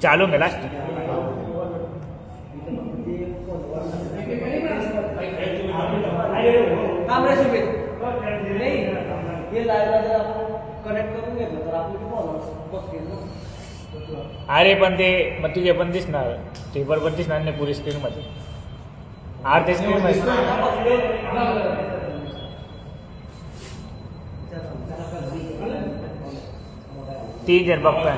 चालू में लास्ट अरे पण ते मग तुझे पण दिसणार ते बरोबर दिसणार नाही पुरी स्क्रीन मध्ये अर्धे स्क्रीन मध्ये तीन जण बघताय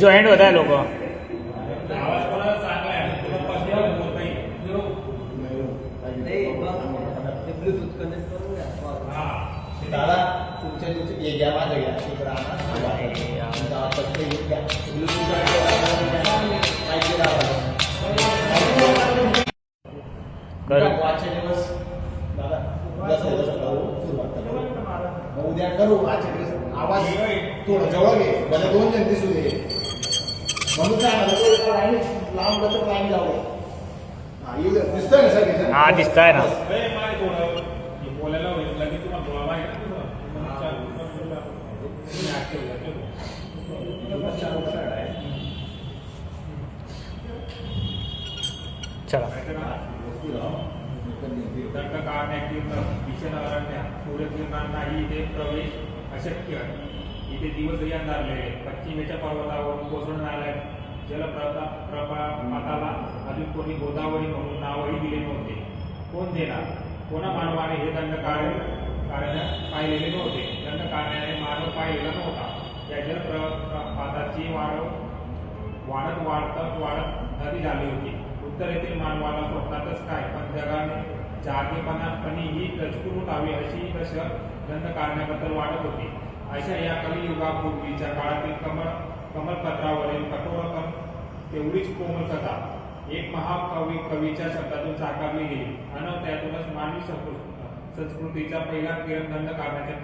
जॉईंट होत आहे लोक दादा तुमच्या ये घ्या माझं घ्या आजच्या दिवस दादा उद्या करू आजच्या दिवस आवाज थोडं जवळ घे भले 2 जण दिसू दे म्हणून काय लांब बचत लाईन जाऊ दिसतंय ना सर हा दिसताय ना चला नाही इथे प्रवेश अशक्य इथे दिवसही अंधारले पश्चिमेच्या पर्वतावरून कोसळून आल्या जलप्रपाताला अजून कोणी गोदावरी म्हणून नावही दिले नव्हते. कोण देणार कोणा मानवाने हे दंड कारण पाहिलेले नव्हते. दंड काढण्याने मानव पाहिलेला नव्हता. या जलप्रपाताची वाढत नदी झाली होती. उत्तरेतील मानवाला स्वप्नातच काय पण जगाने जागेपणापणी ही दचकून लावी अशी दशक दंड काढण्याबद्दल वाटत होती. अशा या कलियुगापूर्वीच्या काळातील कमलपत्रावरील कठोरकम तेवढीच कोमल कथा एक कवीच्या शब्दातून साकारली गेली आणि त्यातूनच मानवी संस्कृतीचा पहिला किरण दंड काढण्याच्या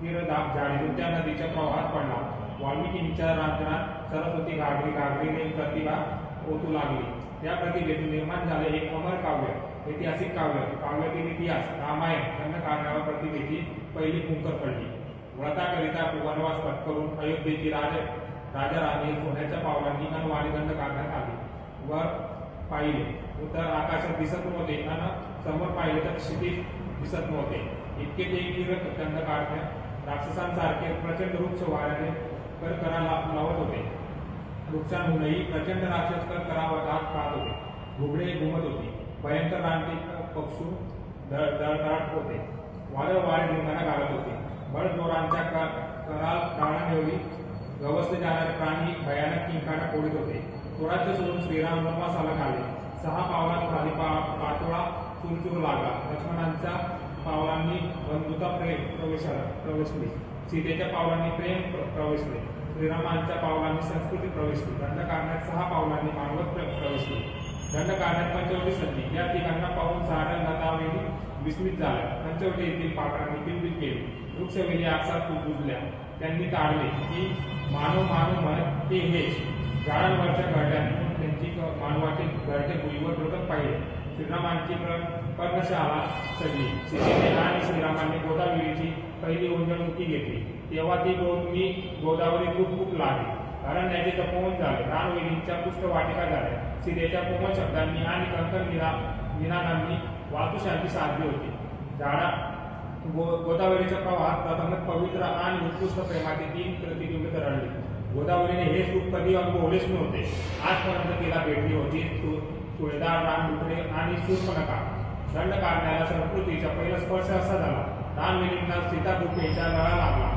किरदाब झाडीतून त्या नदीच्या प्रवाहात पडला. वाल्मिकींच्या रांजणात सरस्वती घागरीने प्रतिभा ओतू लागली. त्या प्रतिभेतून निर्माण झाले एक अमर काव्य, ऐतिहासिक काव्यातील इतिहास रामायण दंड काढण्यावर प्रतिभेची पहिली फुंकर पडली. व्रताकरिता वनवास पत्करून अयोध्येची राजा राणी सोन्याच्या पावलांनी अनवाणी दंड काढण्यात आली. वर पाहिले तर आकाशात दिसत नव्हते आणि समोर पाहिले तर क्षितिज दिसत नव्हते. इतके ते किरक दंड काढण्या राक्षसांसारखे प्रचंड वृक्ष वाऱ्याने करकरा लावत होते. वृक्षांहूनही प्रचंड राक्षस करावतात पाहत होते. घुबडे घुमत होती. भयंकर रानटी पक्षू दळदळाट होते. वादळ वारे धिंगाणा घालत होते. बळजोरांच्या कराल टाळण्यावेळी गवसले जाणारे प्राणी भयानक किंकाळा फोडीत होते. स्वराज्य सोडून श्रीराम वनवासाला आले. 6 पावलात खाली पाचोळा चुरचुरू लागला. लक्ष्मणांच्या पावलांनी बंधुता प्रवेशली. सीतेच्या पावलांनी प्रेम प्रवेशले. श्रीरामांच्या पावलांनी संस्कृती प्रवेशली. दंड काढण्यात 6 पावलांनी मानवत प्रवेशली. दंड काढण्यात पंचवटी सज्जी. या ठिकाणा पाहून साऱ्या लतावेली विस्मित झाल्या. पंचवटी येथील पाखरांनी किलबिल केली. वृक्षवेली आकाशात बुजल्या. त्यांनी ताडले की मानव म्हणत ते हेच. झाडांवरच्या घरट्याने त्यांची मानवाचे घरटे भुईवर डोकत पाहिले. श्रीरामांची पर्णशाला सजली. सीतेने आणि श्रीरामांनी गोदावरीची पहिली ओंजळमुखी घेतली. तेव्हा ती गोदावरी खूप लागली. अरण्याचे तपोवन झाले. रानवेलींच्या पुष्पवाटिका झाल्या. सीतेच्या कोमल शब्दांनी आणि कंकण निनादांनी वास्तुशांती साधली होती. गोदावरीच्या प्रवाहात प्रथमच पवित्र आणि उत्कृष्ट प्रेमाचे 3 प्रतिबिंब तरळले. गोदावरीने हे सुख कधी अनुभवलेच नव्हते. आजपर्यंत तिला भेटली होती सुळेदार रानडुकरे आणि शूर्पणखा. दंड काढण्याला संस्कृतीचा पहिला स्पर्श असा झाला. रानवेलींना सीतागुफेचा लळा लागला.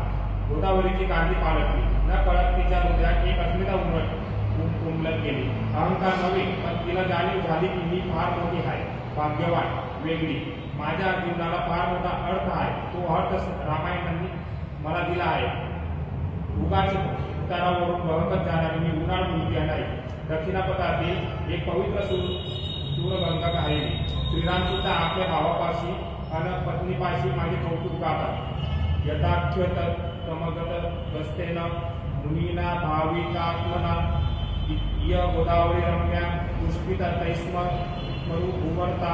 गोदावरीची कांदी पालटली. न कळत तिच्या हृदयात एक अस्मिता उमलत गेली. अहंकार नव्हे पण तिला जाणीव झाली की मी फार मोठी आहे, भाग्यवान, वेगळी. माझ्या जीवनाला फार मोठा अर्थ आहे. तो अर्थ रामायणाने मला दिला आहे. उगाच उतारावरून बहकत जाणारी मी उन्हाळ मुलगी नाही. दक्षिणापथातील एक पवित्र सूरगंगा आहे. श्रीराम सुद्धा आपल्या भावापाशी आणि पत्नीपाशी माझे कौतुक गातात. यथाख्य तमगत गस्तेन मुनीना भाविकात्मना य गोदावरी रम्या पुष्पिता तैस्म मरु उमरता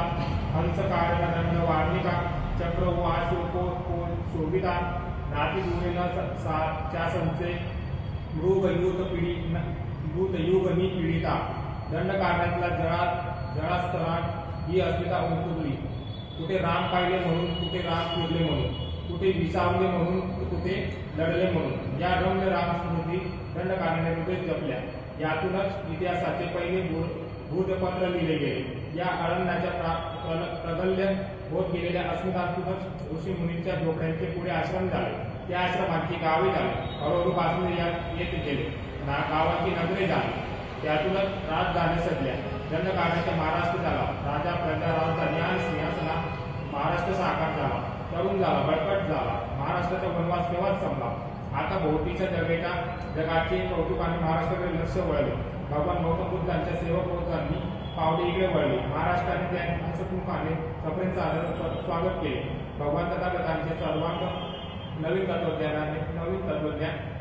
हंस कारक दंड वार्णिका चक्र वासुको शोभिता नाती दुरे न च्या संचे मृतयुगनी पीडिता दंडकारण्यातला जळास्तरात ही अस्मिता उमटुकली. कुठे राम पाहिले म्हणून, कुठे राम फिरले म्हणून, कुठे विसावले म्हणून, कुठे लढले म्हणून या रम्य राम स्मृती दंडकारण्याने हृदय जपल्या. यातूनच इतिहासाचे पहिले भूतपत्र लिहिले गेले. या अरण्याच्या प्रगल्य होत गेलेल्या अस्मितातूनच ऋषी मुनींच्या झोपड्यांचे पुढे आश्रम झाले. त्या आश्रमांची गावे झाली. हळूहळू बातमी येत गेले. गावांची नगरे झाली. त्यातूनच राजधानी सजल्या. दंडकारण्याचा महाराष्ट्र झाला. राजा प्रजा राजधानी आणि सिंहासना महाराष्ट्र साकार झाला. तरुण झाला, बळकट झाला. महाराष्ट्राचा वनवास केव्हाच संपला. आता भोवतीच्या जगाचे कौतुकाने महाराष्ट्राकडे लक्ष वळले. भगवान गौतम बुद्धांच्या सेवकांनी पावले इकडे वळले. महाराष्ट्राने त्यांच्या हसमुखाने सफरेंचं स्वागत केले. भगवान तथागतांचे सर्वांग नवीन तत्वज्ञान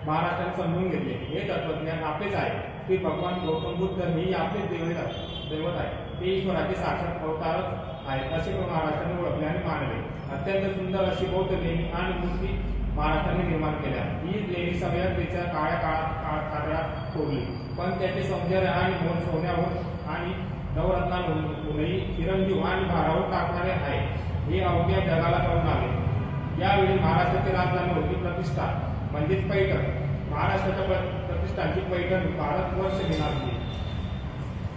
महाराष्ट्राने समजून घेतले. हे तत्वज्ञान आपलेच आहे. ते भगवान गौतम बुद्ध हे आपलेच दैवत आहे. ते ईश्वराचे साक्षात अवतारच आहेत असे महाराष्ट्राने ओळखले आणि मानले. अत्यंत सुंदर अशी बौद्ध लेणी आणि मूर्ती महाराष्ट्राने निर्माण केल्या. ही लेणी सभ्यतेच्या काळ्या कातळात कोरली, पण त्याचे सौंदर्य आणि मोल सोन्यावर आणि नवरत्नांहूनही चिरंजीव आणि भारावर टाकणारे आहे हे अवघ्या जगाला कळून आले. यावेळी महाराष्ट्राची राजधानी होती प्रतिष्ठा म्हणजेच पैठण. महाराष्ट्राच्या प्रतिष्ठांची पैठण भारतवर्ष घेणारी.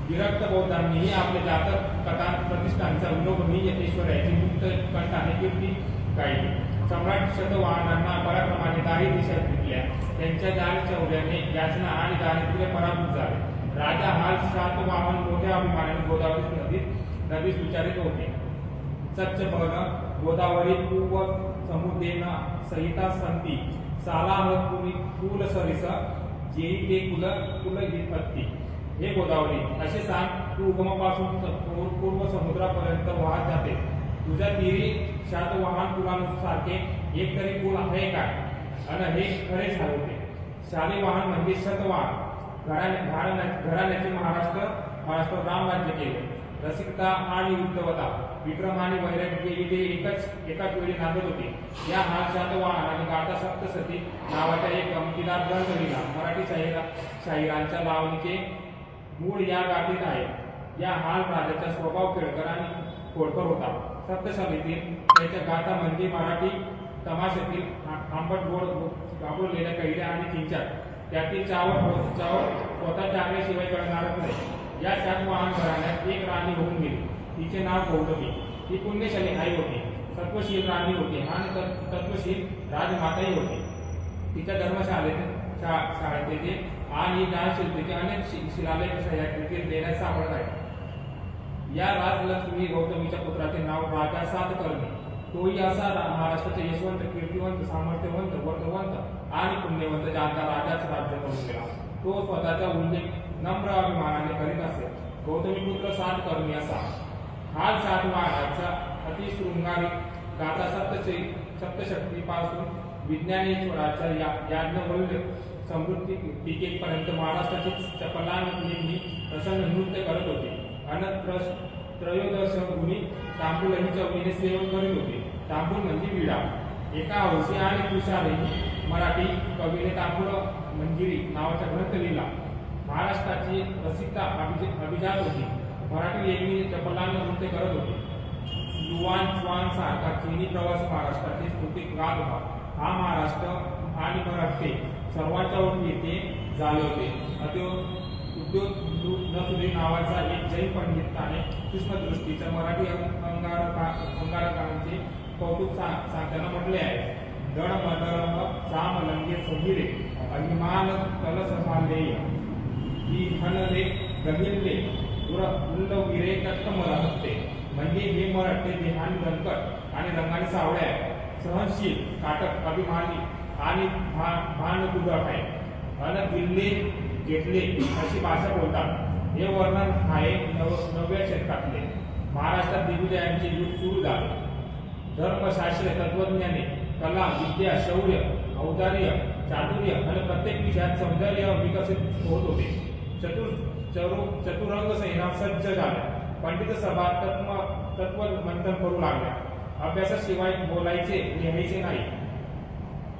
विरक्त बौद्धांनीही आपले जातक कथा प्रतिष्ठानचा विनोदही ऐश्वर्याची मुक्त कंठाने कीर्ती गायली. सम्राट शतवाहनांना पराक्रमाने दाही दिशा दिल्या. त्यांच्या दानशौर्याने याचना आणि दारिद्र्य पराभूत झाले. राजा हाल शातवाहन मोठ्या अभिमानाने गोदावरी नदीस विचारित होते. सच्च भग गोदावरी पूर्व समुद्रेन सहिता संती सालाह कुल सरिस जेई ते कुल विपत्ती. हे गोदावरी असे सांग, तू उगमापासून पूर्व समुद्रापर्यंत वाहत जाते. तुझ्या तीरी शातवाहन पुलांसारखे एक तरी पूल आहे काय? आणि हे खरेच होते. शालिवाहन म्हणजे शतवाहन. घराण्याचे महाराष्ट्र रामराज्य केले. रसिकता आणि युद्धवता, विक्रम आणि वैराग्य इथे एकाच वेळी नांदत होते. या शातवाहन आणि गाथा सप्तसती नावाचा एक गमतीदार ग्रंथ लिहिला. मराठी शाहिरांच्या लावणीचे मूळ या गाठीत आहे. या हाल राजाचा स्वभाव खेळकर आणि खोडकर होता. सप्तशतीतील त्याच्या गाथा म्हणजे मराठी तमाशातील आंबट गोड गाबरलेल्या कैऱ्या आणि चिंचाट. त्यातील चावल स्वतःच्या आल्याशिवाय कळणारच नाही. या शातवाहन घराण्यात एक राणी होऊन गेली. तिचे नाव गौतमी. ती पुण्यशाली आई होती. तत्वशील राणी होती आणि तत्वशील राजमाताही होती. तिच्या धर्मशाळेचे आणि दानशीलतेचे अनेक शिलालेख सह्याद्रीतील देण्यास सापडत आहेत. या राजलक्ष्मी गौतमीच्या पुत्राचे नाव राजा सातकर्णी. तोही असा महाराष्ट्राचे यशवंत, कीर्तिवंत, सामर्थ्यवंत, वर्धवंत आणि पुण्यवंत ज्यांचा राजाच राज्य करून गेला. तो स्वतःचा उल्लेख नम्र अभिमानाने करीत असे. गौतमी पुत्र सातकर्णी असा. हा सातवाहनाचा अतिशृंगारिक गाथा सप्तशक्तीपासून विज्ञानेश्वराच्या याज्ञवल्क्य समृद्धी टीकेपर्यंत महाराष्ट्राची चपलांनी प्रसन्न नृत्य करत होते. त्रयोदश गुणी तांबूलही चवळीने सेवन करीत होते. तांबूल म्हणजे विडा. एका हौशी आणि खुशालही मराठी कवीने तांबूल मंजिरी नावाचा ग्रंथ लिहिला. महाराष्ट्राची रसिकता अभिजात होती. मराठी लेखणी चपलांना नृत्य करत होते. युवान स्वान सारखा चिनी प्रवास महाराष्ट्राची स्मृती गात होता. हा महाराष्ट्र आणि मराठी सर्वांच्या ओळखी येथे झाले होते. उद्योग नसुदे नावाचा एक जैन पंडिताने कृष्णदृष्टीच्या मराठी अंगारकारांचे कौतुक सांगताना म्हटले आहे. दड मदरम साम लंगे सहिरे अभिमान कलस मालेय ही हनले गहिल्ले उल्लविरे तत्तमला हत्ते. म्हणजे हे मराठे देहान दणकट आणि रंगाने सावळे आहे. सहनशील, काटक, अभिमानी आणि भान उदट आहे. अन दिल्ली घेतले अशी भाषा बोलतात. हे वर्णन आहे 9व्या शतकातले. महाराष्ट्रात दिग्विजयांचे युग सुरू झाले. धर्मशास्त्र, तत्वज्ञाने, कला, विद्या, शौर्य, औदार्य, चातुर्य आणि प्रत्येक विषयात सौंदर्य विकसित होत होते. चतुरंग सेना सज्ज झाल्या. पंडित सभा तत्व मंथन करू लागल्या. अभ्यासाशिवाय बोलायचे लिहायचे नाही.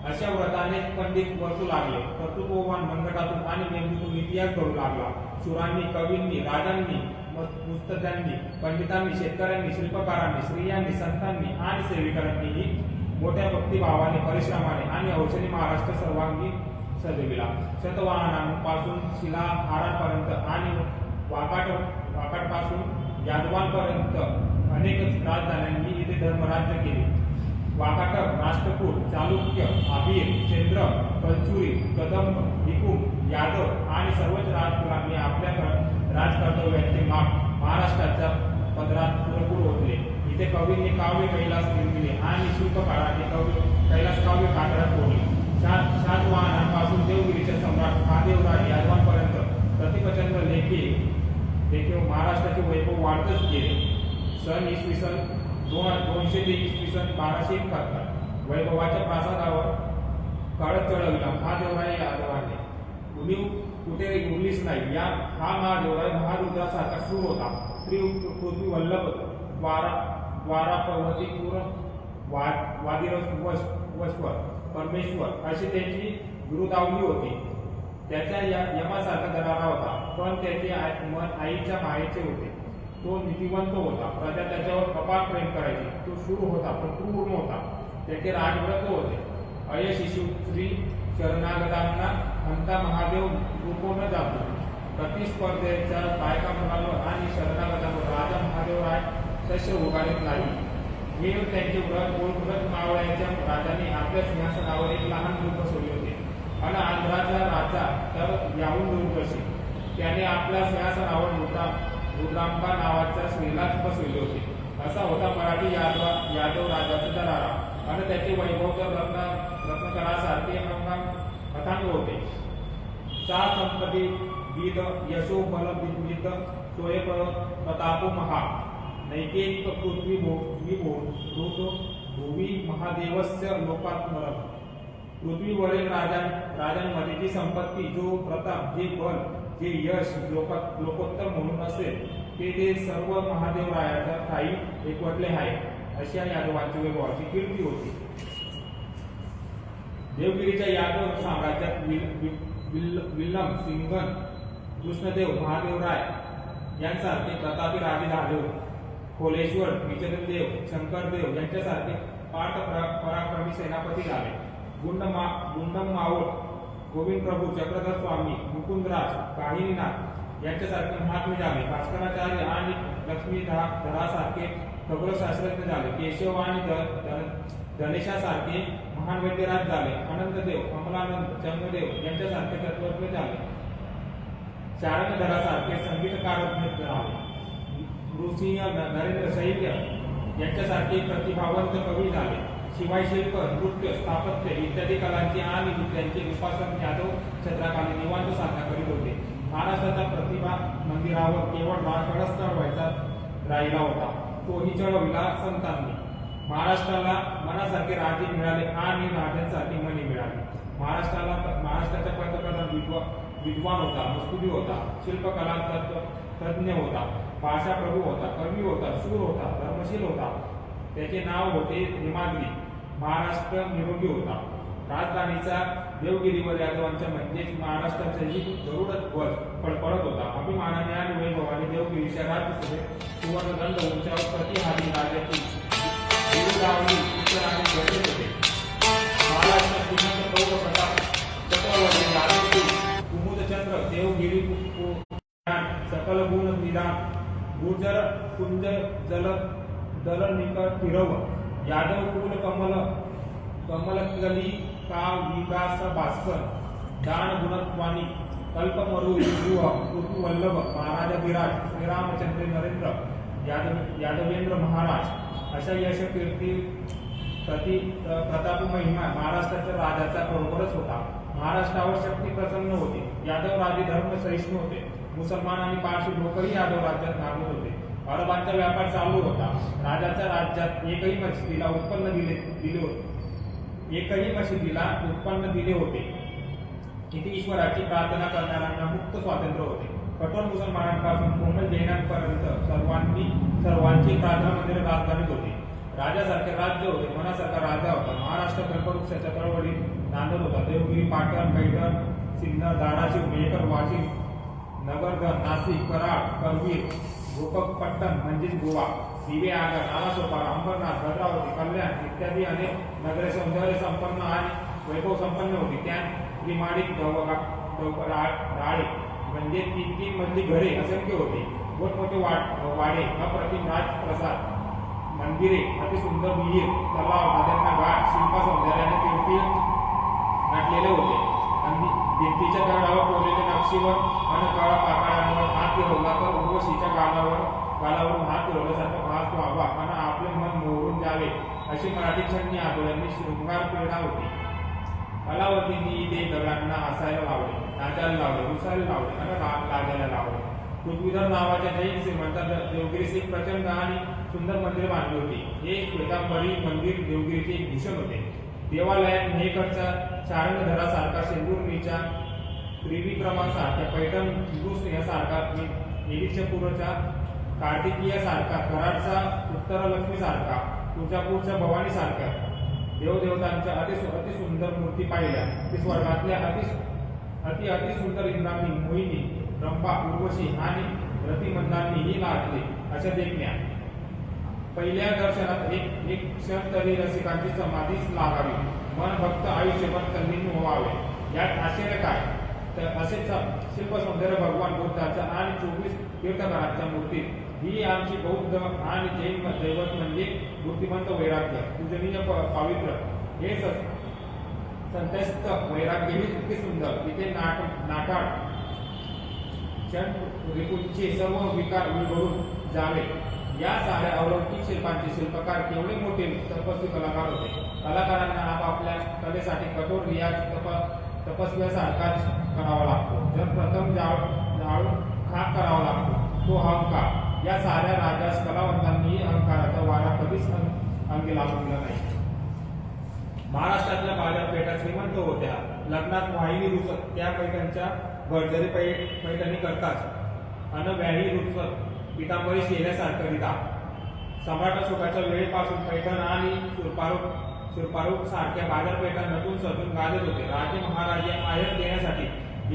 अशा व्रताने पंडित वर्तू लागले. कर्तृत्ववान मनगटातून आणि मेंदूतून इतिहास करू लागला. शूरांनी, कवींनी, राजांनी, मुत्सद्यांनी, पंडितांनी, शेतकऱ्यांनी, शिल्पकारांनी, स्त्रियांनी, संतांनी आणि सेविकांनीही मोठ्या भक्तिभावाने, परिश्रमाने आणि हौसेने महाराष्ट्र सर्वांगी सजविला. शतवाहनांपासून शिलाहारांपर्यंत आणि वाकाटपासून यादवांपर्यंत अनेक राजधान्यांनी इथे धर्मराज्य केले. वाकाटक, राष्ट्रकूट, चालुक्य, आबीर, चंद्र, कलचुरी, कदंब, हिकुम, यादव आणि सर्वच राजकुलांनी आपल्या राजकर्तव्याचे माप महाराष्ट्राच्या पदरात पुरेपूर होते. इथे कवींनी काव्य कैलास निर्मिले आणि शिल्पकारांनी कैलास काव्य कातळात कोरले. शातवाहनांपासून देवगिरीचे सम्राट महादेवराय यादवांपर्यंत प्रतिप्रचंड लेखे महाराष्ट्राचे वैभव वाढतच गेले. सन इसवी सन 200 ते इसवी सन 1271 वैभवाच्या प्रासादावर काळच चढविला महादेवराय यादवांनी. उणीव कुठे उरलीच नाही. हा महादेवराय महारुद्रासारखा शूर होता. श्री पृथ्वी वल्लभ, द्वारापवती, वादिरश्वर, परमेश्वर अशी त्याची गुरुदावली होती. त्याच्या यमासारखा दरारा होता, पण त्याचे मन आईच्या मायेचे होते. तो नीतिवंत होता. प्रजा त्याच्यावर अपार प्रेम करायची. तो शूर होता, पण क्रूर नव्हता. त्याचे राजव्रत होते. अयशिशु श्री शरणागतांना अंता महादेव रूपोन जातो. प्रतिस्पर्धेच्या बायका मुलांवर आणि शरणागतांवर राजा महादेवराय शस्त्र उगारत नाही. हे त्यांचे व्रत मावळ्याच्या राजाने आपल्या सिंहासनावर एक लहान मूल बसवले होते. आणि आंध्राचा राजा तर याहून दुर्दर्शी. त्याने आपल्या सिंहासनावर रुद्रांबा नावाच्या स्त्रीलाच बसवले होते. असा होता मराठी यादव राजाचा दरारा. आणि त्याचे वैभव तर रत्नकरासारखे अथांग होते. सा संपत्ती विद यशो बल विद सोय प्रतापो महा नैकेत पृथ्वी भूवी महादेवस्य लोकात्मरम. पृथ्वीवरील राजांमध्ये जी संपत्ती, जो प्रताप, जे बल, जे यश लोकोत्तर म्हणून असेल ते सर्व महादेवरायाच्या ठाई एकवटले आहे. अशा यादवांची वैभवाची कीर्ती होती. देवगिरीच्या यादव साम्राज्यात विल्लम, सिंगन, कृष्णदेव, महादेवराय यांसारखे प्रतापी राजे झाले होते. खोलेश्वर, विचलदेव, शंकरदेव यांच्यासारखे पाठ पराक्रमी सेनापती झाले. गुंडम माऊळ, गोविंद प्रभू, चक्रधर स्वामी, मुकुंदराज, काहिनीनाथ यांच्यासारखे महात्मे झाले. भास्कराचार्य आणि लक्ष्मीधरासारखे खगोलशास्त्रज्ञ झाले. केशव आणि गणेशासारखे महान वैद्यराज झाले. अनंतदेव, कमलानंद, चंद्रदेव यांच्यासारखे तत्वज्ञ झाले. चारणधरासारखे संगीतकार झाले. नृसिंह, नरेंद्र शैल्य यांच्यासारखे प्रतिभावंत कवी झाले. शिवाय शिल्प, नृत्य, स्थापत्य इत्यादी कलांची आणि विद्यांचे उपासन यादव क्षेत्राखाली निवांत साधना करीत होते. महाराष्ट्राचा प्रतिभा मंदिरावर केवळ राजगडच चढवायचा राहिला होता. तोही चढविला संतांनी. महाराष्ट्राला मनासारखे राजे मिळाले आणि राजांसारखी मणी मिळाली. महाराष्ट्राचा पंतप्रधान विद्वान होता, मस्तुदी होता, शिल्पकला तज्ञ होता, भाषा प्रभू होता, कवी होता, शूर होता, धर्मशील होता. त्याचे नाव होते हिमाद्री. महाराष्ट्र निरोगी होता. राजधानीचा देवगिरीवर यादवांच्या म्हणजेच महाराष्ट्राचेही गरुडच ध्वज फडफडत होता. अभिमानाने आणि वैभवाने देवगिरीच्या राज्यसभेत सुवर्णदंड उंचावर प्रतिहारी राजाची गुरुदावली उत्तराने गरजेत होते. महाराष्ट्रात श्रीमंत प्रौढ प्रताप चक्रवर्ती, यादवकुल, कुमुदचंद्र, देवगिरी सकल गुण निदान, गुर्जर कुंज दल निकट फिरव, यादव कुल कमलकली का विकास भास्कर, दान गुणत्वानी, कल्पमरु युव, पृथ्वी वल्लभ, महाराजा विराज, श्रीरामचंद्र नरेंद्र, यादवेंद्र महाराज अशा यश कीर्ती प्रताप महिमा महाराष्ट्राच्या राजाचा बरोबरच होता. महाराष्ट्रावर शक्ती प्रसन्न होती. यादव राजे धर्म सहिष्णू होते. मुसलमान आणि पारशी लोकही यादव राज्यात नागरिक होते. अरबांचा व्यापार चालू होता. राजाच्या राज्यात एकही मशिदीला उत्पन्न दिले होते. इथे ईश्वराची प्रार्थना करणाऱ्यांना मुक्त स्वातंत्र्य होते. कठोर मुसलमानांपासून कोमल जैनांपर्यंत सर्वांची प्रार्थना मंदिर राजधानीत होती. राजासारखे राज्य होते, मनासारखा राजा होता. महाराष्ट्र कल्पवृक्षाच्या चळवळीत नांदत होता. देवगिरी, पाटण, पैठण, सिन्नर, धाराशिव, मेहकर, वाशिम, नगरधन, नाशिक, कराड, करवीर, गोपकपट्टण म्हणजेच गोवा, दिवे, आगर, नालासोपारा, अंबरनाथ, भद्रावती, कल्याण इत्यादी अनेक नगरे सौंदर्य संपन्न आणि वैभव संपन्न होती. त्यात त्रिमाडिक राळे म्हणजे 3-3 मजली घरे असंख्य होती. मोठमोठे वाडे, अप्रतिम राजप्रसाद, मंदिरे, अतिसुंदर विहीर, तलाव, नद्यांना घाट, शिल्प सौंदर्याने किरकिर नटलेले होते. भिंतीच्या दगडावर कोरलेल्या नक्षीवर आणि काळा पाकळ्यांवर हात फिरवला तर उर्वशीच्या गालावरून हात फिरवल्यासारखं भास व्हावा आणि आपले मन मोहरून जावे अशी मराठी छन्नी आठवड्यांनी शृंगार प्रेरणा होती. कलावतींनी ते दगडांना हसायला लावले, नाचायला लावले, रुसायला लावले आणि लाजायला लावले. पृथ्वीधर नावाच्या जैन श्रीमंत देवगिरीस एक प्रचंड आणि सुंदर मंदिर बांधली होती. हे श्वेतांबरी मंदिर देवगिरीचे एक भूषण होते. देवालयात मेहकरच्या चारणधरासारखा, शेंदुर्णीच्या त्रिविक्रमासारख्या, पैठण नृसिंहासारखा, निरीक्षपूरच्या कार्तिकीयासारखा, कराडचा उत्तरलक्ष्मीसारखा, तुळजापूरच्या भवानीसारख्या देवदेवतांच्या अतिसुंदर मूर्ती पाहिल्या. ते स्वर्गातल्या अतिसुंदर इंद्राणी, मोहिनी, रंभा, उर्वशी आणि रतिमंदांनीही लाजले अशा देखण्या. पहिल्या दर्शनात एक क्षण तरी रसिकांची समाधीच लागावी, मन भक्त आयुष्यभर तल्लीन व्हावे. यात आश्चर्य काय, तर असेच शिल्प सौंदर्य भगवान बुद्धाच्या आणि 24 तीर्थंकरांच्या मूर्तीत. ही आमची बौद्ध आणि जैन दैवत म्हणजे बुद्धिमंत वैराग्य, पूजनीय पवित्र, हे संतस्त वैराग्य ही इतके सुंदर. इथे नाटाड क्षण ऋतूंचे सर्व विकार विघडून जावे. या साऱ्या अलौकिक शिल्पांचे शिल्पकार केवढे मोठे तपस्वी कलाकार होते. कलाकारांना आपापल्या कलेसाठी कठोर रियाज तपस्व्यासारखाच करावा लागतो. जर प्रथम जाळून खाक करावा लागतो तो अहंकार. या साऱ्या राजास कलावंतांनीही अहंकाराचा वारा कधीच अंगी लागू दिला नाही. महाराष्ट्रातल्या बाजारपेठा श्रीमंत होत्या. लग्नात वाहिनी रुसत त्या पैठणच्या भरजरी पैठणी करतात अन व्याही रुचत पितांबरी शेल्यासारखं रिता. सम्राट अशोकाच्या वेळेपासून पैठण आणि सुरपारूक सारख्या बाजारपेठा नटून सजून गाजत होते. राजे महाराजे आयर देण्यासाठी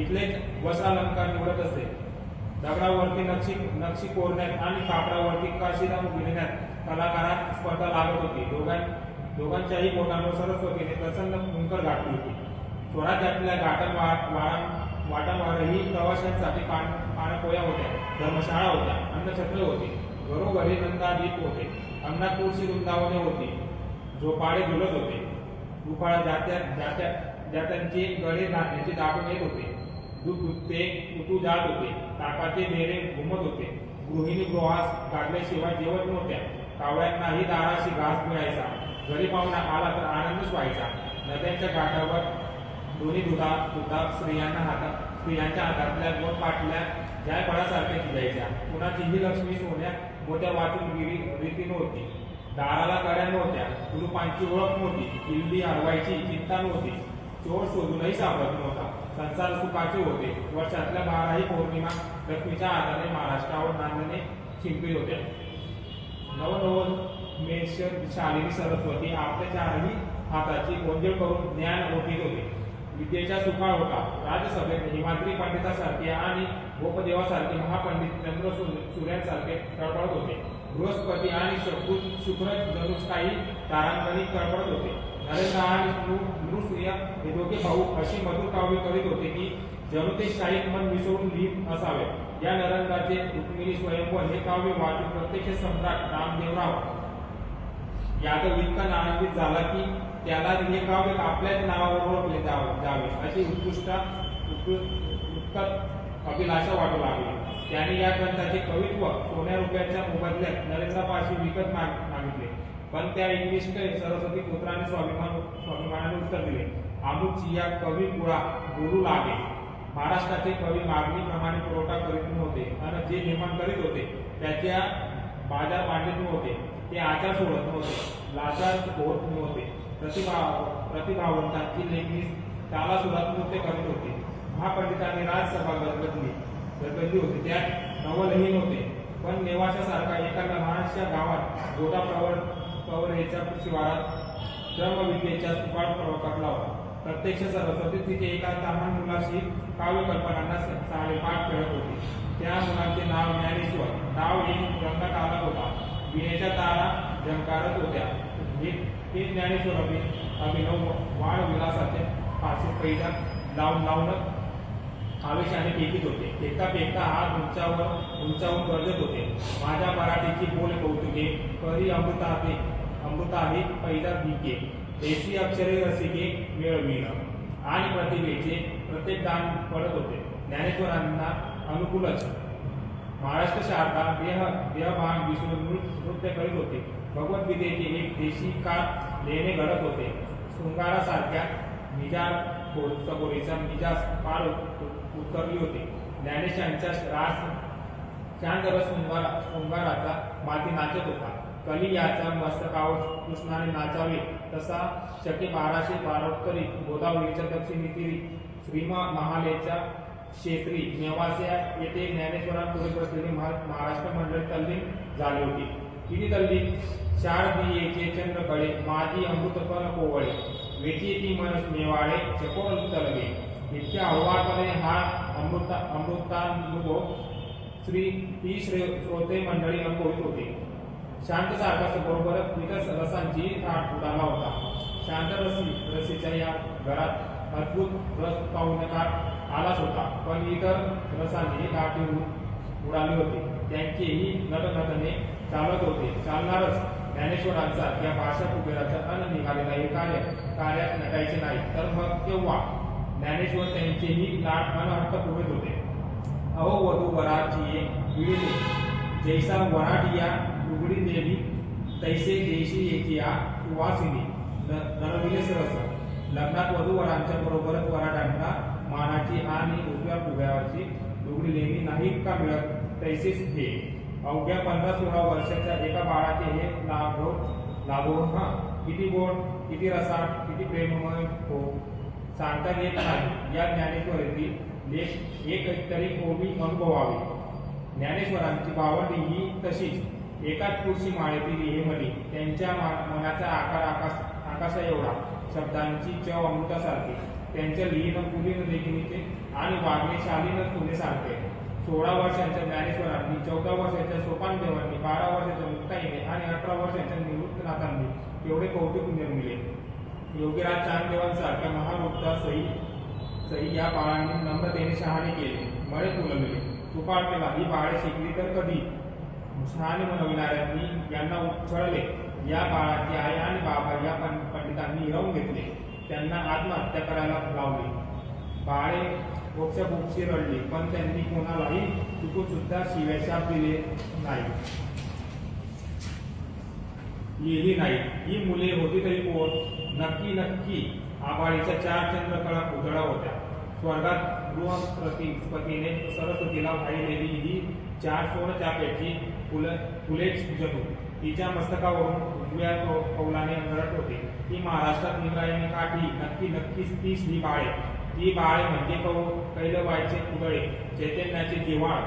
इथलेच वस्त्रालंकार निवडत असते. दगडावरती नक्षी कोरण्यात आणि कापडावरती काशीदाम विणण्यात कलाकारात स्पर्धा लागत होती. दोघांच्याही बोटांवर सरस्वतीने प्रसन्न मुंकर गाठली होती. स्वराज्यातल्या वाटांवरही प्रवाशांसाठी पाणपोया होत्या, धर्मशाळा होत्या, अन्नछत्र होती, घरोघरी नंदादीप होते, अंगणात तुळशी वृंदावने होती, झोपाळे झुलत होते, गुफाळा जात्यांचे गळे धान्याचे दाटून येत होते, दूध दुधते उतू जात होते, ताकाचे बेरे घुमत होते, गृहिणी गृहास काढल्याशिवाय जेवत नव्हत्या, कावळ्यांनाही दाराशी घास मिळायचा, घरी पाहुणा आला तर आनंदच व्हायचा. नद्यांच्या घाटावर दोन्ही दुधात स्त्रियांच्या हातातल्या गोड पाटल्या जायफळासारख्या शिजायच्या. कुणाचीही लक्ष्मी सोन्या मोठ्या वाचून रीती नव्हती. दाराला कड्या नव्हत्या, कुलुपांची ओळख नव्हती, किल्ली हरवायची चिंता नव्हती, चोर शोधूनही सापडत नव्हता. संसार सुखाचे होते. वर्षातल्या 12ही पौर्णिमा लक्ष्मीच्या हाताने महाराष्ट्रावर नांदणे शिंपीत होत्या. नवमेष शालिनी सरस्वती आपल्या 4ही हाताची गोंजळ करून ज्ञान ओटीत होते. विद्येचा सुकाळ होता. राजसभेत हिमाद्री पंडितासारखे आणि गोपदेवासारखे महापंडित चंद्र सूर्यांसारखे तळपळत होते. बृहस्पती आणि शुक्र धनुष्काही तारांगणी तळपळत होते. नरेंद्र आणि नृसिंह हे दोघे भाऊ अशी मधुर काव्य करीत होते की जणू ते शाहीत मन मिसळून लिहित असावे. या नरेंद्राचे रुक्मिणी स्वयंवर हे काव्य वाचून प्रत्यक्ष सम्राट रामदेवराव यादव इतका आनंदित झाला की त्याला हे काव्य आपल्याच नावावर ओळखले जावे अशी उत्कट अभिलाषा वाटू लागली. त्याने या ग्रंथाचे कवित्व सोन्या रुपयाच्या मोबदल्यात नरेंद्रापाशी विकत मागितले, पण त्या इंग्लिश सरस्वती पुत्राने स्वाभिमानाने उत्तर दिले, आमुची या कवी कुळा बोलू लागे. महाराष्ट्राचे कवी मागणीप्रमाणे पुरवठा करीत नव्हते आणि जे निर्माण करीत होते त्याच्या बाजार मांडीत नव्हते, ते आचार सोडत नव्हते, लाचार होत नव्हते. प्रतिभावंतांची लेखणी त्याला सुरुवात नृत्य करीत होते. महापंडितांनी राजसभा गजबजली होती. त्यात नवलही नव्हते, पण नेवाशासारखा एका लहानशा गावात गोटा कवरेच्या शिवारात ब्रह्मविद्येच्या सुकाळ प्रवकटला होता. प्रत्यक्ष सरस्वती तिथे एका लहान मुलाशी काव्य कल्पनांना साडेपाठ खेळत होती. त्या मुलाचे नाव ज्ञानेश्वर. नाव एक रंगात आला होता. विणेच्या तारा झंकारत होत्या. हे ज्ञानेश्वर अभिनव वाढ विलासाचे फाशी पैजा लावूनच आवेशाने फेकीत होते. फेकता फेकता हात उंचावून गरजत होते. माझ्या मराठीची बोल कौतुके करी अमृताही पैजा भिके देशी अक्षरे रसिके मिळविण आणि प्रतिभेचे प्रत्येक दान पडत होते. ज्ञानेश्वरांना अनुकूलच महाराष्ट्र शारदा देहभान विसरून नृत्य करीत होते. भगवद्गीतेचे एक देशी काळ लेणे घडत होते. शृंगारासारख्या निजा सगोरीचा निजास पार उतरली होती. ज्ञानेशांच्या शांतरस शृंगाराचा माती नाचत होता. कली याचा मस्तकावर कृष्णाने नाचावे तसा शके 1212 गोदावरीच्या दक्षिणी तीरी श्रीमहालेच्या क्षेत्री नेवासे येथे ज्ञानेश्वरांपुढे बसलेली महाराष्ट्र मंडळी तल्लीन झाली होती. किती तल्लीन? शारदीयेचे चंद्रकडे माझी अमृतपण कोवळे वेची ती मनस मेवाळे चकोर तलगे. इतक्या अहवालपणे हा अमृतानुभव ती श्रोते मंडळी अनुभवित होते. शांत सारखा बरोबर विकस रसांची थाट उडाला होता. शांत रसीच्या या घरात अद्भुत रस पाहुणकार आलाच होता. पण इतर रसांची लाटी उडाली होती. त्यांचेही नटनटने चालत होते. चालणारच ज्ञानेश्वरांचा या भाषा कुबेराचा अन्न निघालेला हे कार्यात नटायचे नाही तर मग केव्हा? ज्ञानेश्वर त्यांचेही लाट अनहट्ट पुरत होते. अहो वधू वराची विळिले जैसा वराटिया उघडी देवी तैसे देशी एकिया सुवासिनी नरविले सरस. लग्नात वधूवरांच्या बरोबरच वराटांना मानाची आणि उजव्या फुग्यावरची लुगडी नेहमी नाहीत का मिळत? तैसेच हे अवघ्या 15-16 वर्षाच्या एका बाळाचे हे लाभो किती गोड, किती रसाळ, किती प्रेममय हो सांगता येत नाही. या ज्ञानेश्वरीतील लेख एक तरी ओवी अनुभवावे. ज्ञानेश्वरांची बावडी ही तशीच एकाच पुरुषी माळेतील हेमली. त्यांच्या मनाचा आकार आकाशा एवढा. शब्दांची चव अमृतासारखी. त्यांच्या लिहिणं कुलीन लेखणीचे आणि वागणे शालीन सोनेसारखे. 16 वर्षांच्या ज्ञानेश्वरांनी, 14 वर्षाच्या सोपानदेवांनी, 12 वर्षाच्या मुक्ताईने आणि 18 वर्षाच्या निवृत्तनाथांनी एवढे कौतुक निर्मिले. योगीराज चांददेवांसारख्या महाभक्ता सई या बाळांनी नम्रतेने शहाणे केले. मळे फुलवले. सुपाळ केला. ही बाळे शिकली तर कधी? शहाणे म्हणविणाऱ्यांनी यांना उछळले. या बाळाची आई आणि बाबा या पंडितांनी हिरावून घेतले. त्यांना आत्महत्या करायला लावली. बाळे बोक्षाबोक्षी रडली. पण त्यांनी कोणालाही चुकून सुद्धा शिव्याशाप दिले नाही, लिहिली नाही. ही मुले होती तरी कोण? नक्की आबाळीच्या 4 चंद्रकळा पुतळा होत्या. स्वर्गात बृहस्पतीने सरस्वतीला वाहिलेली ही 4 सोनचाफ्याची फुलेच जणू तिच्या मस्तकावरून उजव्या कौलाने अंगरट होते. ती महाराष्ट्रात इंद्रायणी काठी. नक्कीच तीच ही बाळे. ती बाळे म्हणजे कैलवायचे पुतळे, चैतन्याचे जिव्हाळ,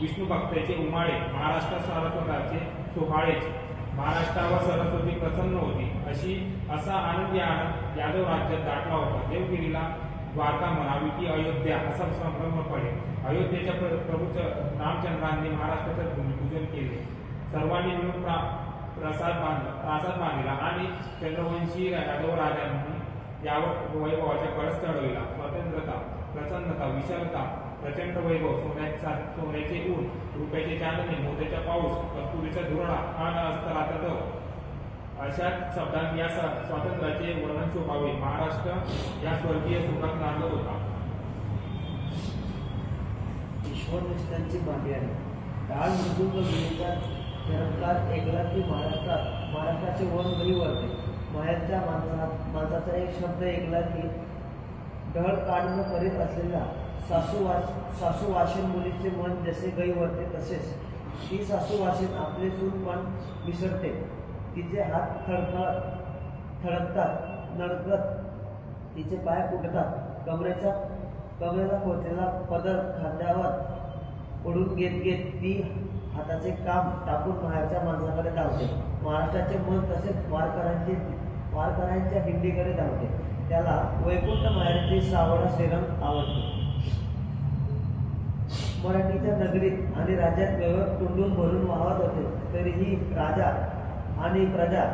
विष्णू भक्ताचे उमाळे, महाराष्ट्र सारस्वताचे सोहाळेच. महाराष्ट्रावर सरस्वती प्रसन्न होती. असा आनंद यादव राज्यात दाटला होता. देवगिरीला द्वारका म्हणावी की अयोध्या असा संभ्रम पडे. अयोध्येच्या प्रभू रामचंद्रांनी महाराष्ट्राचं भूमिपूजन केले. सर्वांनी मिळून प्रासाद बांधला आणि चंद्रवंशी यादव राजांनी यावर वैभवाच्या कळस चढविला. स्वातंत्र्यता, प्रसन्नता, विशालता, प्रचंड वैभव, सोन्याचे ऊन, रुपयाचे चांदणे, मोत्याचा पाऊस, कस्तुरीचा धुरळा आणि अस्तराचा दव अशा शब्दांत या स्वातंत्र्याचे वर्णन शोभावे. महाराष्ट्र या स्वर्गीय सुखात नांदत होता. ईश्वर निष्ठांची बांधी आहे. काळ मृदुंग विणीचा चरमकार ऐकला की महाराष्ट्राचे वन घरी वळते. मायाच्या माणसाचा एक शब्द ऐकला की ढळ काढणं करीत असलेल्या सासू वाशीन मुलीचे मन जसे गई वरते तसेच ती सासू वाशीन आपले सून पण विसरते. तिचे हात थडकतात, नडकत तिचे पाय फुटतात. कमरेला खोचलेला पदर खांद्यावर ओढून घेत ती हाताचे काम टाकून मायाच्या माणसाकडे धावते. महाराष्ट्राचे मन तसेच वारकऱ्यांच्या दिंडीकडे धावते. त्याला वैकुंठ माहेरची सावळा श्रीरंग आवडतो. मराठीच्या नगरीत आणि राज्यात व्यवहार तुंडून भरून वाहत होते, तरीही राजा आणि प्रजा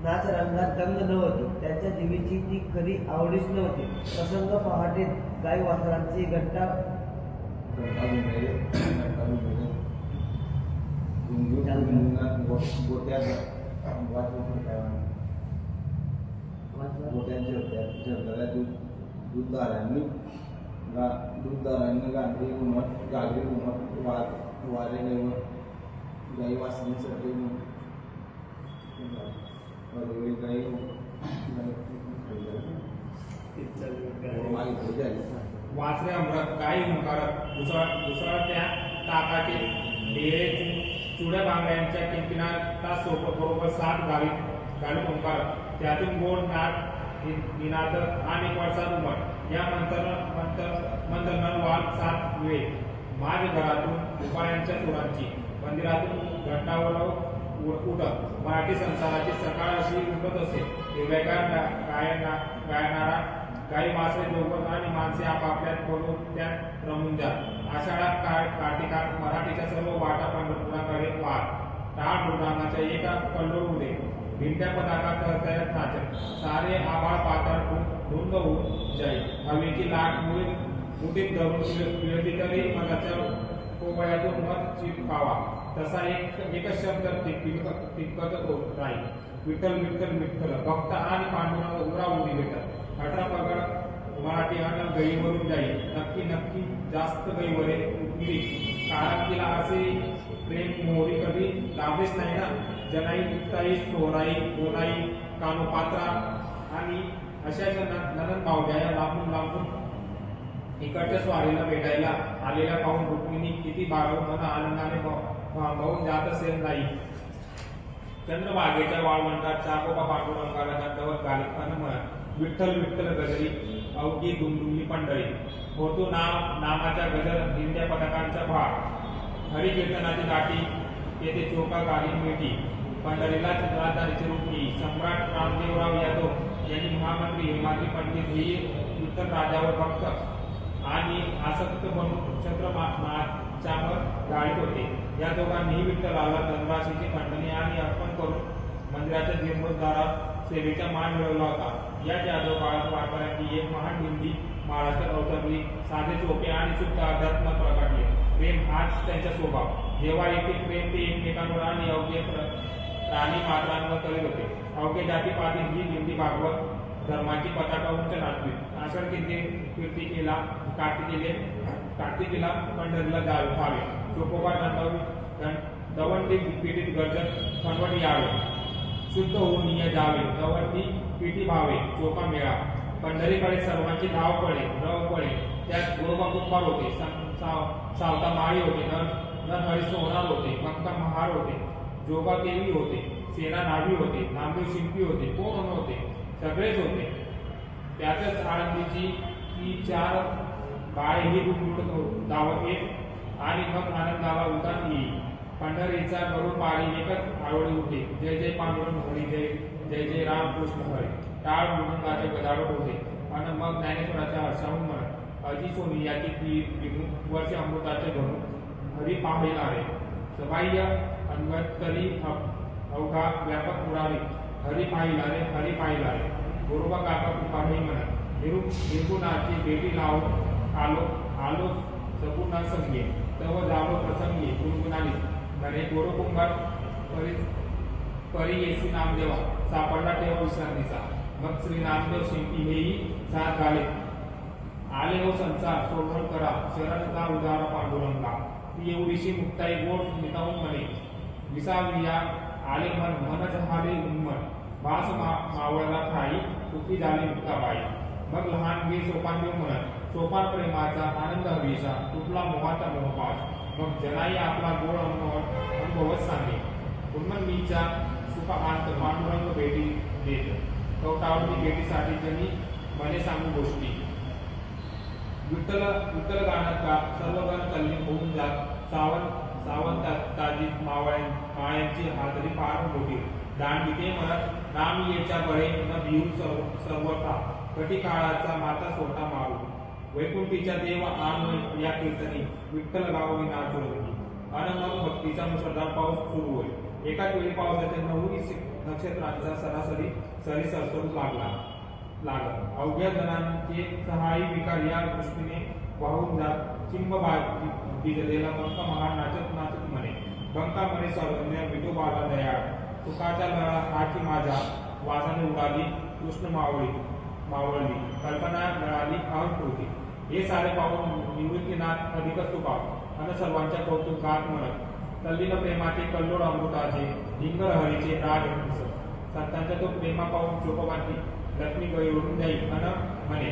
नाच रंगात दंग नव्हती. त्यांच्या जीवीची ती खरी आवडीच नव्हती. प्रसंग पहाटे गाई वासरांची घंटा गोट्यांच्या होत्या दूधदारांनी गांधी घुमत गागरी घुमत वारे नेवर गाई वासनीसाठी गाई वासरे अमृत काही मुखारत उसळत्या ताकाचे डेरे चुड्या बांगड्यांच्या किंकिणाचा सोबत बरोबर 7 गावी ओंकार, त्यातून गोड नाद निनाद आणि पडसाद उमट या मंत्रन वाल 7 वेळ माझ घरातून उपायांच्या सुरांची मंदिरातून घंटावर उठत मराठी संसाराची सकाळ अशी उठत असे. गायनारा काही वासरे जोगत आणि माणसे आपापल्यात करून त्यात रमून जात. आषाढात कार्तिकात मराठीच्या सर्व वाटा पंढरपुराकडे पार. टाळ मृदांगाच्या एका कल्लोळ उदे भिंट्या पताका तरतरत नाचत. सारे आभाळ पातळ धुंद होऊन जाईल. हवेची लाट मुठीत धरून पिळती तरी मनाच्या कोपऱ्यातून मत चिपकावा तसा एकच शब्द तिकत होत नाही. विठ्ठल विठ्ठल विठ्ठल. भक्त आणि पांडुरंग उरा उडी भेटत. 18 पगड मराठी अन्न गईवरून जाईल. नक्की नक्की जास्त गईवरे उठली. कारण तिला असे प्रेम मोहरी कधी लाभलेच नाही ना. जनाई मुक्ताई सोराई गोनाई कानोपात्रा आणि अशाच्या नंदन भावजाया लांबून इकडच्या स्वारीला भेटायला आलेल्या पाहून रुक्मिणी किती बाळव मन आनंदाने भावून जात असेल नाही. चंद्रभागेच्या वाळवंटात चाकोबा पांडुरंगाला दंडवत घालताना म्हणत विठ्ठल विठ्ठल गजरी अवघी दुमदुमली पंढरी. होतो नामाच्या गजर दिंड्या पथकांचा भाग. हरिकीर्तनाची दाटी येथे चोका गाली मिठी. पंढरीला राजधानीची रुक्मी. सम्राट रामदेवराव यादव यांनी महामंत्री हेमाद्री पंडित ही विठ्ठल राजावर भक्त आणि आसक्त बनून छत्रमाच्यावर गाळीत होते. या दोघांनीही विठ्ठलाला धनराशीची खंडणी आणि अर्पण करून मंदिराच्या जीर्णोद्धारात सेवेचा मान मिळवला होता. या जादव काळात वारकऱ्यांची एक महान दिंडी महाराष्ट्रात अवतरली. साधे सोपे आणि शुद्ध अध्यात्म प्रकटले. प्रेम हाच त्यांचा स्वभाव. जेव्हा येथील प्रेम ते एकमेकांवर आणि अवघे प्राणी मात्रांवर करीत होते. अवघे जातीपातील ही दिंडी भागवत धर्माची पताका उंच नाचली. आषाढ कीर्तिकेला कार्तिकीला पंढरीला जावे. चोकोबा दवंडी पिठीत गर्जत खणवट यावे. शुद्ध होऊन निय जावे. दवंडी पिठी भावे चोका मेळा. पंढरीकडे सर्वांची धाव पडे रव पडे. त्यात गोरोबा कुंभार होते. सावता माळी होते. नरहरी सोनार होते. मक्का महार होते. जोगा देवी होते. सेना नाभी होते. नामदेव शिंपी होते. कोण होते? सगळेच होते. त्यातच आळंदीची ती 4 बाळेही दुमदुमत धावत येत आणि मग आनंदाला उदान येईल. पंढरीचा गरुड पारी एकच आवडी होते. जय जय पांडुरंग हरी जय जय जय रामकृष्ण हरी. टाळ मृदंगाचे गदारोळ होते. आणि मग ज्ञानेश्वराच्या हर्षाहून म्हणत अजी सोनी याची ती विघून वर्ष अमृताचे घडून हरी पाहिला रे. सबाह्य अन्वतरी अवघा व्यापक मुरारी. हरी पाहिला रे हरी पाहिला रे. गोरोबा काका कुंभारही म्हणत निर्गुणाची भेटी लावून आलो सगुणा संगे तव झालो प्रसंगी गुणगुणाली. म्हणे गोरो कुंभार परी येसी नामदेवा सापडला तेव्हा विश्रांतीचा. मग श्री नामदेव शिंपी हेही साथ घाले. आले हो संसार सोडवण करा शरण का उदारा पांडुरंगा. ती एवढीशी मुक्ताई गोड नितावून म्हणे विसाविया आले मन झाले उन्मन. भास मावळला ठाई सुखी झाली मुक्ताबाई. मग लहान गे सोपान देऊ म्हणत सोपान प्रेमाचा आनंद हवीचा तुटला मोहाचा मोहपाश. मग जनाई आपला गोड अनुभवच सांगे. उन्मनीच्या सुखांत पांडुरंग भेटी देत. कवटावली भेटीसाठी जनी मने सांगू गोष्टी. विठ्ठल गाण्यात का सर्वगण तल्लीन होऊन जात. सावंताजी मावळ्यांची हातरी पार होती. दांडिके म्हणत नाम येच्या बळे न भिऊ सर्वथा कटी काळाचा माता सोटा मारू. वैकुंठीच्या देव आन या कीर्तनी विठ्ठल गाव नाचोळी. अन मग भक्तीचा मुसळधार पाऊस सुरू होईल. एकाच वेळी पावसाच्या 9 नक्षत्रांचा सरासरी सरी सरसरू लागत. अवघ्या जणांचे सहाय्य विकार या दृष्टीने वाहून जात चिंब भिजलेला बंका महान नाचत नाचत म्हणे, बंका म्हणे सर्वज्ञ विठोबाला दयाळ, सुखाच्या लळा हाची माझ्या वासाने उडाली कृष्ण मावळली कल्पना मिळाली अहंकृती. हे सारे पाहून निवृत्तीनाथ अधिकच सुखाव अन सर्वांच्या कौतुक गात म्हणत तल्लीन प्रेमाचे कल्लोळ अमृताचे लिंगर हरीचे राज हंस. संतांच्या तो प्रेमा पाहून चोपवांती लक्ष्मी गळीवरून जाईल अन म्हणे,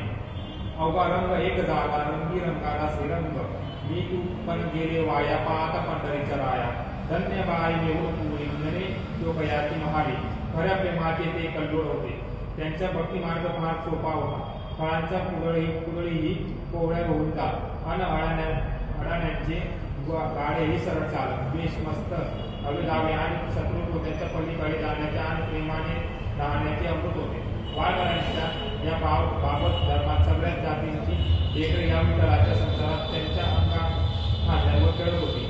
अवघा रंग एक झाला रंगी रंगाला श्रीरंग, मी तू पण गेले वाया पाहता पंढरीच्या राया. धन्य बाई मेहून पुरी धने शोभयाची महारी. खऱ्या प्रेमाचे ते कल्लोळ होते. त्यांचा भक्ती मार्ग फार सोपा होता. फळांच्या कुदळीही कोवळ्या होऊन जात अन अडाण्यांचे गाडेही सरळ चालत. द्वेष मस्त अविलावे आणि शत्रुत्व त्यांच्या पलीकडे जाण्याच्या आणि प्रेमाने राहण्याचे अमृत होते. वाळकऱ्यांच्या या बाबत धर्मात सगळ्याच जातींची देखरेख या विठ्ठलाच्या संसारात त्यांच्या खांद्यावर खेळत होती.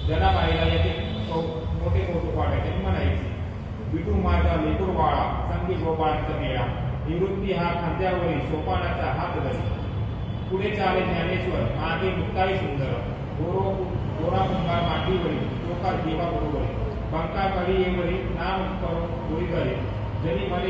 जनाबाईला याचे मोठे कौतुक वाटायचे. म्हणायचे, विठू माझा लेकूर वाळा संगी गोपाळांचा मेळा. निवृत्ती हा खांद्यावरील सोपानाचा हात धरी. पुढे चाले ज्ञानेश्वर मागे मुक्ताई सुंदर. गोरा कुंभार मांडीवरील टोका देवा बरोबर. बंका कळीवरील नाम करून गोळी करे. जनी मले